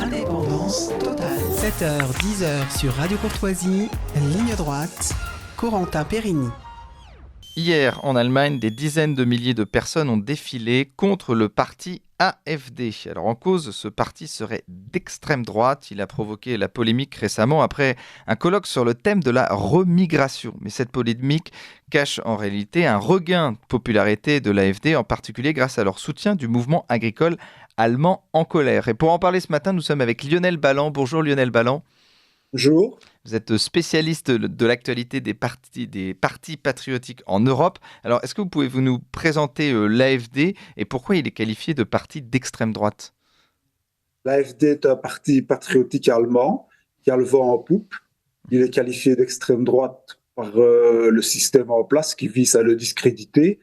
Indépendance totale. 7h, 10h sur Radio Courtoisie, ligne droite, Corentin Périni. Hier, en Allemagne, des dizaines de milliers de personnes ont défilé contre le parti AfD. Alors en cause, ce parti serait d'extrême droite. Il a provoqué la polémique récemment après un colloque sur le thème de la remigration. Mais cette polémique cache en réalité un regain de popularité de l'AfD, en particulier grâce à leur soutien du mouvement agricole allemand en colère. Et pour en parler ce matin, nous sommes avec Lionel Balland. Bonjour Lionel Balland. Bonjour. Vous êtes spécialiste de l'actualité des partis patriotiques en Europe. Alors, est-ce que vous pouvez nous présenter l'AfD et pourquoi il est qualifié de parti d'extrême droite ? L'AfD est un parti patriotique allemand qui a le vent en poupe. Il est qualifié d'extrême droite par le système en place qui vise à le discréditer.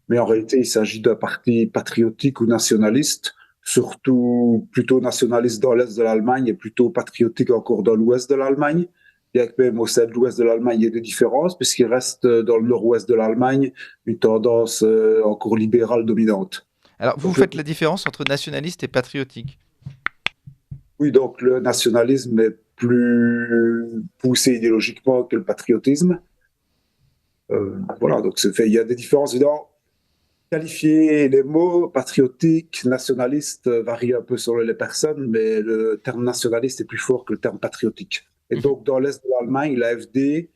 Mais en réalité, il s'agit d'un parti patriotique ou nationaliste, surtout plutôt nationaliste dans l'est de l'Allemagne et plutôt patriotique encore dans l'ouest de l'Allemagne. Bien que même au sein de l'ouest de l'Allemagne, il y ait des différences, puisqu'il reste dans le nord-ouest de l'Allemagne une tendance encore libérale dominante. Alors, vous faites la différence entre nationaliste et patriotique ? Oui, donc le nationalisme est plus poussé idéologiquement que le patriotisme. Voilà, donc il y a des différences. Évidemment, qualifier les mots patriotique, nationaliste varie un peu selon les personnes, mais le terme nationaliste est plus fort que le terme patriotique. Et donc, dans l'Est de l'Allemagne, l'AfD,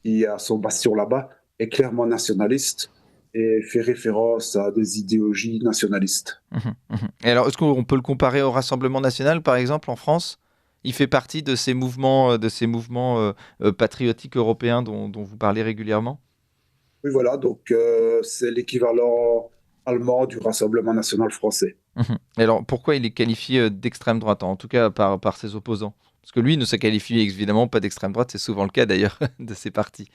qui a son bastion là-bas, est clairement nationaliste et fait référence à des idéologies nationalistes. Et alors, est-ce qu'on peut le comparer au Rassemblement national, par exemple, en France ? Il fait partie de ces mouvements patriotiques européens dont vous parlez régulièrement ? Oui, voilà, donc c'est l'équivalent allemand du Rassemblement national français. Et alors, pourquoi il est qualifié d'extrême droite, en tout cas par ses opposants ? Parce que lui ne se qualifie évidemment pas d'extrême droite, c'est souvent le cas d'ailleurs de ces partis.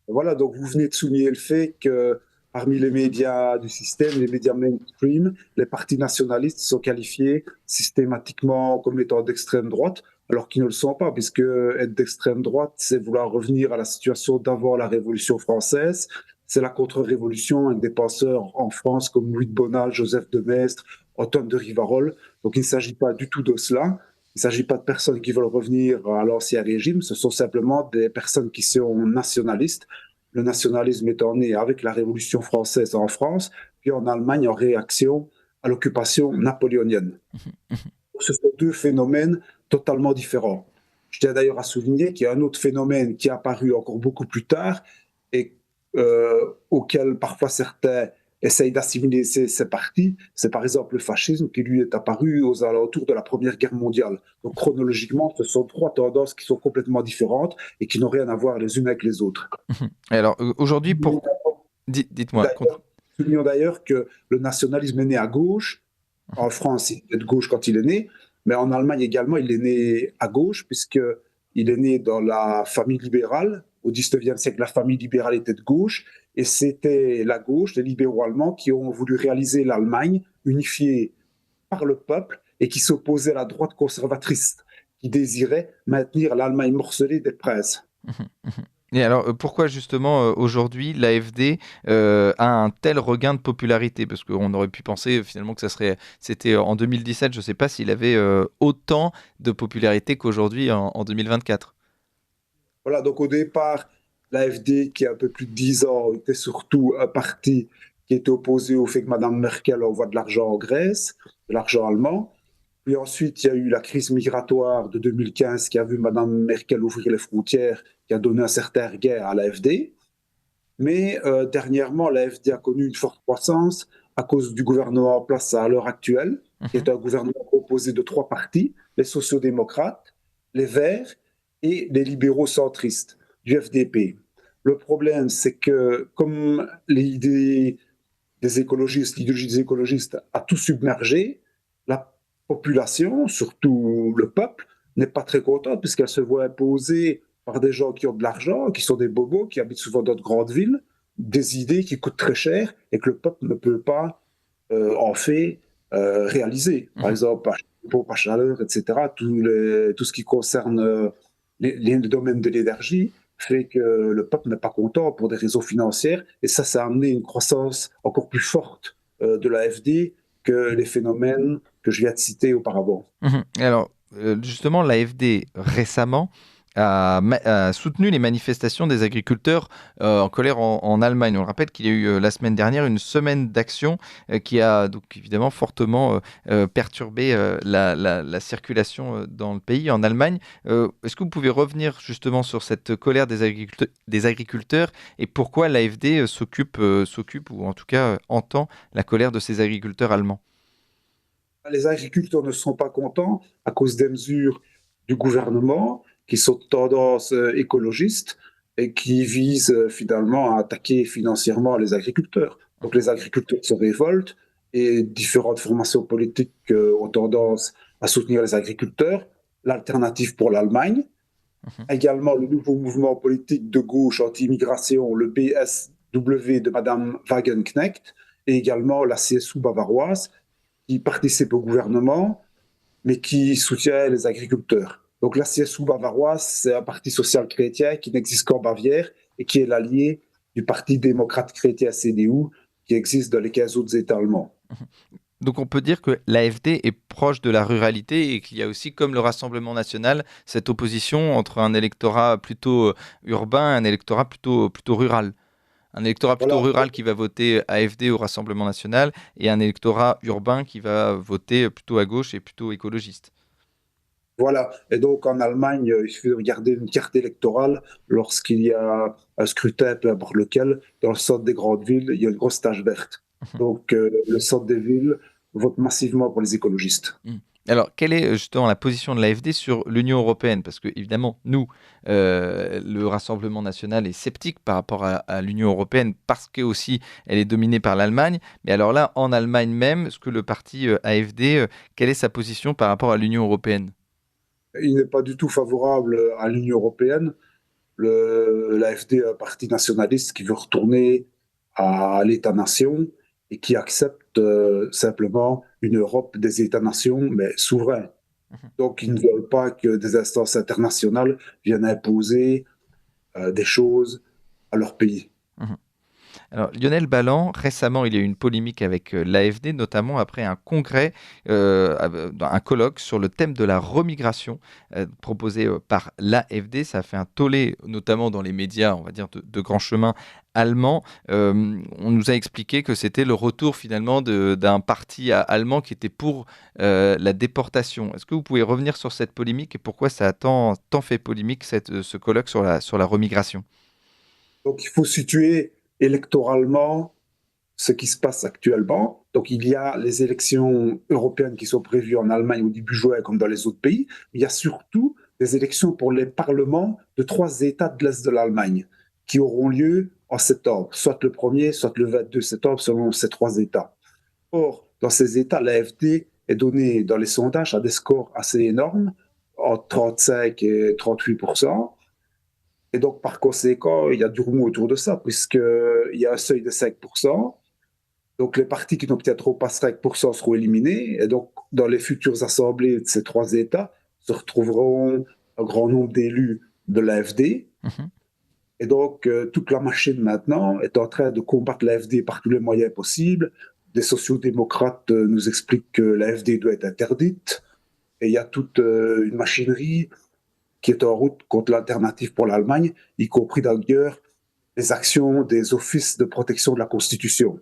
Voilà, donc vous venez de souligner le fait que parmi les médias du système, les médias mainstream, les partis nationalistes sont qualifiés systématiquement comme étant d'extrême droite, alors qu'ils ne le sont pas, puisque être d'extrême droite, c'est vouloir revenir à la situation d'avant la Révolution française. C'est la contre-révolution avec des penseurs en France comme Louis de Bonald, Joseph de Maistre, Antoine de Rivarol. Donc il ne s'agit pas du tout de cela. Il ne s'agit pas de personnes qui veulent revenir à l'ancien régime, ce sont simplement des personnes qui sont nationalistes. Le nationalisme étant né avec la Révolution française en France, puis en Allemagne en réaction à l'occupation napoléonienne. Ce sont deux phénomènes totalement différents. Je tiens d'ailleurs à souligner qu'il y a un autre phénomène qui est apparu encore beaucoup plus tard et auquel parfois certains essayent d'assimiler ces partis, c'est par exemple le fascisme qui lui est apparu aux alentours de la Première Guerre mondiale. Donc chronologiquement, ce sont trois tendances qui sont complètement différentes et qui n'ont rien à voir les unes avec les autres. Alors aujourd'hui, dites-moi. Soulignons d'ailleurs que le nationalisme est né à gauche. En France, il est de gauche quand il est né, mais en Allemagne également, il est né à gauche, puisqu'il est né dans la famille libérale. Au XIXe siècle, la famille libérale était de gauche, et c'était la gauche, les libéraux allemands, qui ont voulu réaliser l'Allemagne unifiée par le peuple et qui s'opposaient à la droite conservatrice, qui désirait maintenir l'Allemagne morcelée des princes. Et alors, pourquoi justement aujourd'hui l'AfD a un tel regain de popularité ? Parce qu'on aurait pu penser finalement que c'était en 2017, je ne sais pas s'il avait autant de popularité qu'aujourd'hui en 2024. Voilà, donc au départ, l'AfD, qui a un peu plus de 10 ans, était surtout un parti qui était opposé au fait que Mme Merkel envoie de l'argent en Grèce, de l'argent allemand. Puis ensuite, il y a eu la crise migratoire de 2015 qui a vu Mme Merkel ouvrir les frontières, qui a donné un certain regain à l'AfD. Mais dernièrement, l'AfD a connu une forte croissance à cause du gouvernement en place à l'heure actuelle, qui est un gouvernement composé de trois partis, les sociaux-démocrates, les Verts et les libéraux centristes, du FDP. Le problème, c'est que comme l'idéologie des écologistes a tout submergé, la population, surtout le peuple, n'est pas très contente puisqu'elle se voit imposer par des gens qui ont de l'argent, qui sont des bobos, qui habitent souvent dans de grandes villes, des idées qui coûtent très cher et que le peuple ne peut pas en fait réaliser. Par exemple, pompe à chaleur, etc. Tout ce qui concerne les domaines de l'énergie fait que le peuple n'est pas content pour des raisons financières et ça a amené une croissance encore plus forte de l'AfD que les phénomènes que je viens de citer auparavant. Alors, justement, l'AfD récemment a soutenu les manifestations des agriculteurs en colère en Allemagne. On le rappelle qu'il y a eu la semaine dernière une semaine d'action qui a donc évidemment fortement perturbé la circulation dans le pays, en Allemagne. Est-ce que vous pouvez revenir justement sur cette colère des agriculteurs et pourquoi l'AfD s'occupe ou en tout cas entend la colère de ces agriculteurs allemands? Les agriculteurs ne sont pas contents à cause des mesures du gouvernement qui sont de tendance écologiste et qui visent finalement à attaquer financièrement les agriculteurs. Donc les agriculteurs se révoltent et différentes formations politiques ont tendance à soutenir les agriculteurs. L'alternative pour l'Allemagne, Mhm. également le nouveau mouvement politique de gauche anti-immigration, le BSW de Madame Wagenknecht, et également la CSU bavaroise, qui participe au gouvernement, mais qui soutient les agriculteurs. Donc la CSU bavaroise, c'est un parti social-chrétien qui n'existe qu'en Bavière et qui est l'allié du Parti démocrate chrétien CDU qui existe dans les 15 autres États allemands. Donc on peut dire que l'AfD est proche de la ruralité et qu'il y a aussi, comme le Rassemblement national, cette opposition entre un électorat plutôt urbain et un électorat plutôt rural. Un électorat plutôt Voilà, rural qui va voter AfD au Rassemblement national et un électorat urbain qui va voter plutôt à gauche et plutôt écologiste. voilà. Et donc en Allemagne, il suffit de regarder une carte électorale lorsqu'il y a un scrutin, peu importe lequel, dans le centre des grandes villes, il y a une grosse tache verte. Donc le centre des villes vote massivement pour les écologistes. Mm. Alors, quelle est justement la position de l'AfD sur l'Union européenne? Parce que, évidemment, nous, le Rassemblement national est sceptique par rapport à l'Union européenne parce que aussi elle est dominée par l'Allemagne. Mais alors là, en Allemagne même, est-ce que le parti AfD, quelle est sa position par rapport à l'Union européenne? Il n'est pas du tout favorable à l'Union européenne. L'AfD est un parti nationaliste qui veut retourner à l'État-nation et qui accepte simplement une Europe des États-nations, mais souverains. Mhm. Donc, ils ne veulent pas que des instances internationales viennent imposer des choses à leur pays. Mhm. Alors, Lionel Balland, récemment, il y a eu une polémique avec l'AfD, notamment après un congrès, un colloque sur le thème de la remigration proposé par l'AfD. Ça a fait un tollé, notamment dans les médias, on va dire, de grand chemin allemands. On nous a expliqué que c'était le retour finalement d'un parti allemand qui était pour la déportation. Est-ce que vous pouvez revenir sur cette polémique et pourquoi ça a tant fait polémique, ce colloque sur la remigration? Donc, il faut situer électoralement ce qui se passe actuellement. Donc, il y a les élections européennes qui sont prévues en Allemagne au début juin, comme dans les autres pays. Il y a surtout des élections pour les parlements de 3 États de l'Est de l'Allemagne qui auront lieu en septembre, soit le 1er, soit le 22 septembre, selon ces 3 États. Or, dans ces États, l'AfD est donnée dans les sondages à des scores assez énormes, entre 35 et 38%. Et donc, par conséquent, il y a du remous autour de ça, puisqu'il y a un seuil de 5%. Donc, les partis qui n'obtiendront pas 5% seront éliminés. Et donc, dans les futures assemblées de ces 3 États, se retrouveront un grand nombre d'élus de l'AfD. Mhm. Et donc, toute la machine maintenant est en train de combattre l'AfD par tous les moyens possibles. Des sociodémocrates nous expliquent que l'AfD doit être interdite. Et il y a toute une machinerie qui est en route contre l'alternative pour l'Allemagne, y compris d'ailleurs les actions des offices de protection de la Constitution.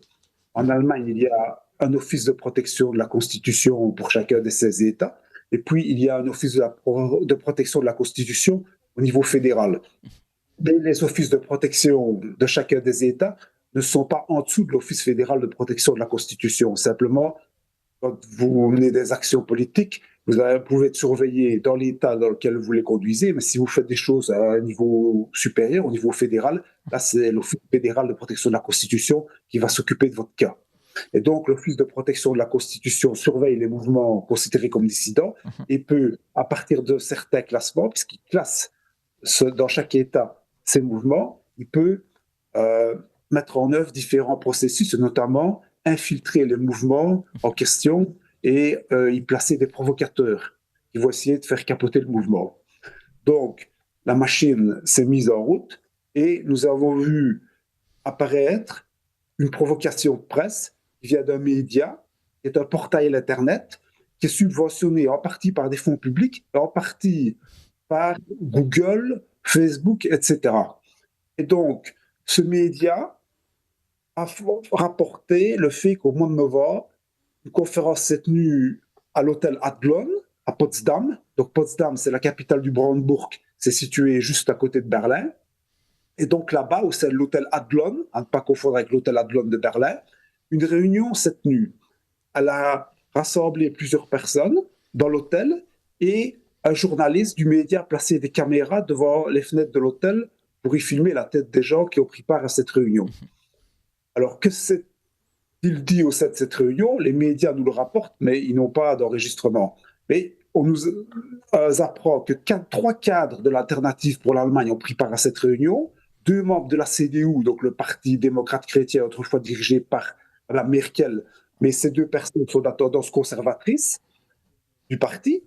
En Allemagne, il y a un office de protection de la Constitution pour chacun de ces États, et puis il y a un office de protection de la Constitution au niveau fédéral. Mais les offices de protection de chacun des États ne sont pas en dessous de l'Office fédéral de protection de la Constitution. Simplement, quand vous menez des actions politiques, vous pouvez être surveillé dans l'État dans lequel vous les conduisez, mais si vous faites des choses à un niveau supérieur, au niveau fédéral, là, c'est l'Office fédéral de protection de la Constitution qui va s'occuper de votre cas. Et donc, l'Office de protection de la Constitution surveille les mouvements considérés comme dissidents Mhm. et peut, à partir de certains classements, puisqu'il classe dans chaque État ces mouvements, il peut euh, mettre en œuvre différents processus, notamment infiltrer les mouvements en question et y placer des provocateurs qui vont essayer de faire capoter le mouvement. Donc, la machine s'est mise en route et nous avons vu apparaître une provocation de presse qui vient d'un média, qui est un portail à l'Internet, qui est subventionné en partie par des fonds publics, et en partie par Google, Facebook, etc. Et donc, ce média a rapporté le fait qu'au mois de novembre, une conférence s'est tenue à l'hôtel Adlon, à Potsdam. Donc, Potsdam, c'est la capitale du Brandebourg, c'est situé juste à côté de Berlin. Et donc, là-bas, au sein de l'hôtel Adlon, à ne pas confondre avec l'hôtel Adlon de Berlin, une réunion s'est tenue. Elle a rassemblé plusieurs personnes dans l'hôtel et un journaliste du média a placé des caméras devant les fenêtres de l'hôtel pour y filmer la tête des gens qui ont pris part à cette réunion. Alors, que s'est-il dit au sein de cette réunion? Les médias nous le rapportent, mais ils n'ont pas d'enregistrement. Mais on nous apprend que 3 cadres de l'Alternative pour l'Allemagne ont pris part à cette réunion, 2 membres de la CDU, donc le Parti démocrate chrétien, autrefois dirigé par Mme Merkel, mais ces 2 personnes sont de la tendance conservatrice du parti.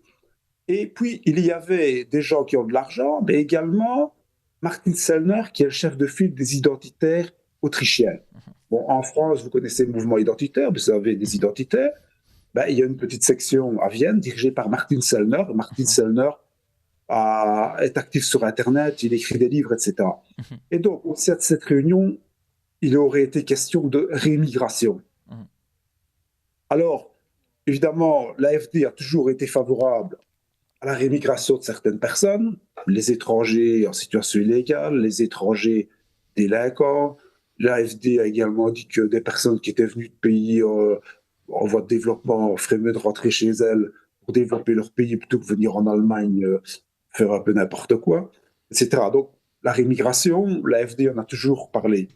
Et puis, il y avait des gens qui ont de l'argent, mais également Martin Sellner, qui est le chef de file des identitaires autrichiens. Bon, en France, vous connaissez le mouvement identitaire, vous avez des identitaires. Ben, il y a une petite section à Vienne dirigée par Martin Sellner. Martin Sellner est actif sur Internet, il écrit des livres, etc. Et donc, au sein de cette réunion, il aurait été question de rémigration. Alors, évidemment, l'AfD a toujours été favorable à la rémigration de certaines personnes, les étrangers en situation illégale, les étrangers délinquants. L'AfD a également dit que des personnes qui étaient venues de pays en voie de développement feraient mieux de rentrer chez elles pour développer leur pays plutôt que venir en Allemagne faire un peu n'importe quoi, etc. Donc, la rémigration, l'AfD en a toujours parlé.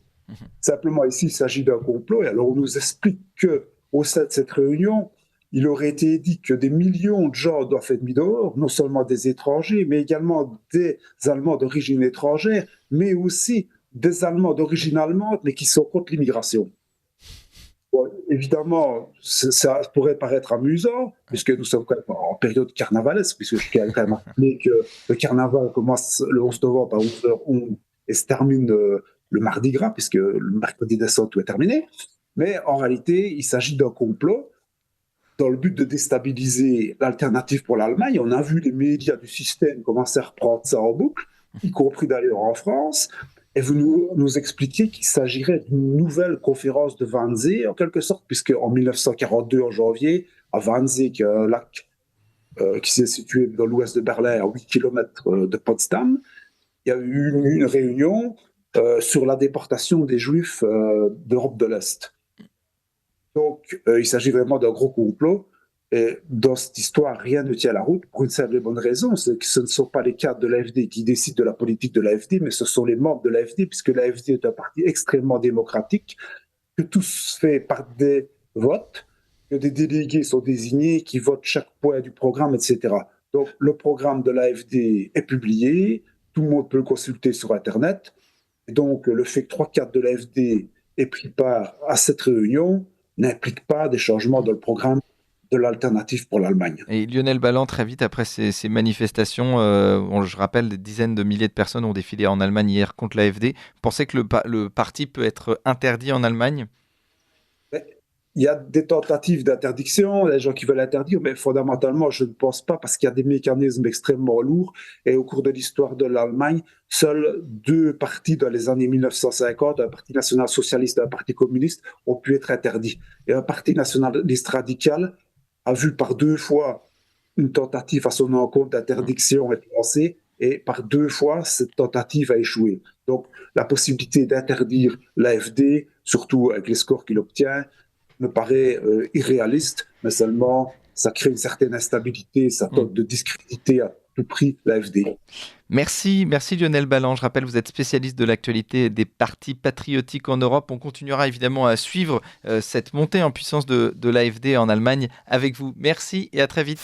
Simplement, ici, il s'agit d'un complot. Et alors, on nous explique qu'au sein de cette réunion, il aurait été dit que des millions de gens doivent être mis dehors, non seulement des étrangers, mais également des Allemands d'origine étrangère, mais aussi des Allemands d'origine allemande, mais qui sont contre l'immigration. Bon, évidemment, ça pourrait paraître amusant, puisque nous sommes quand même en période carnavalesque, puisque je tiens quand même à rappeler que le carnaval commence le 11 novembre à 11h11 et se termine le mardi gras, puisque le mercredi décembre, tout est terminé. Mais en réalité, il s'agit d'un complot dans le but de déstabiliser l'Alternative pour l'Allemagne. On a vu les médias du système commencer à reprendre ça en boucle, y compris d'ailleurs en France. Et vous nous expliquiez qu'il s'agirait d'une nouvelle conférence de Wannsee, en quelque sorte, puisque en 1942, en janvier, à Wannsee, qui est un lac qui s'est situé dans l'ouest de Berlin, à 8 km de Potsdam, il y a eu une réunion sur la déportation des Juifs d'Europe de l'Est. Donc, il s'agit vraiment d'un gros complot. Et dans cette histoire, rien ne tient la route pour une simple et bonne raison, c'est que ce ne sont pas les cadres de l'AfD qui décident de la politique de l'AfD, mais ce sont les membres de l'AfD, puisque l'AfD est un parti extrêmement démocratique, que tout se fait par des votes, que des délégués sont désignés, qui votent chaque point du programme, etc. Donc, le programme de l'AfD est publié, tout le monde peut le consulter sur Internet, et donc le fait que 3 cadres de l'AfD aient pris part à cette réunion n'implique pas des changements dans le programme de l'Alternative pour l'Allemagne. Et Lionel Balland, très vite après ces manifestations, je rappelle, des dizaines de milliers de personnes ont défilé en Allemagne hier contre l'AfD. Pensez que le parti peut être interdit en Allemagne ? Il y a des tentatives d'interdiction, des gens qui veulent l'interdire, mais fondamentalement, je ne pense pas, parce qu'il y a des mécanismes extrêmement lourds. Et au cours de l'histoire de l'Allemagne, seuls 2 partis dans les années 1950, un parti national-socialiste et un parti communiste, ont pu être interdits. Et un parti nationaliste radical a vu par 2 fois une tentative à son encontre d'interdiction être lancée, et par 2 fois, cette tentative a échoué. Donc, la possibilité d'interdire l'AfD, surtout avec les scores qu'il obtient, me paraît irréaliste, mais seulement ça crée une certaine instabilité, ça tente de discréditer à tout prix l'AfD. Merci Lionel Balland. Je rappelle, vous êtes spécialiste de l'actualité des partis patriotiques en Europe. On continuera évidemment à suivre cette montée en puissance de l'AfD en Allemagne avec vous. Merci et à très vite.